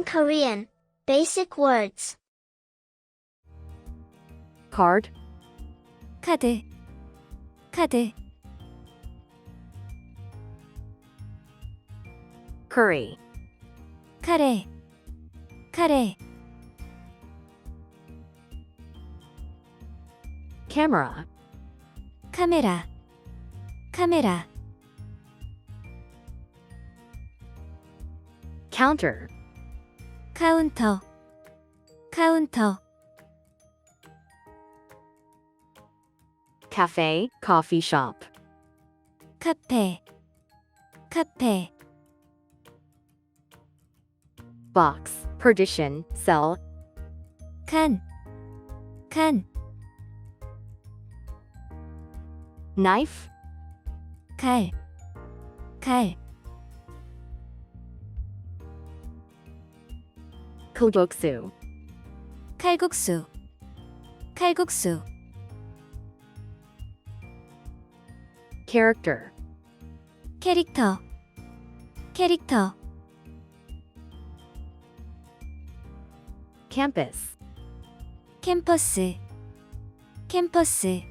Korean. Basic words. card, 카드, 카드, curry, 카레, 카레, camera, 카메라, 카메라, counter, 카운터, 카운터, cafe, coffee shop, 카페, 카페, box, partition, cell, 칸, 칸, knife, 칼, 칼, kalguksu, 칼국수, 칼국수, character, 캐릭터, 캐릭터, campus, 캠퍼스, 캠퍼스,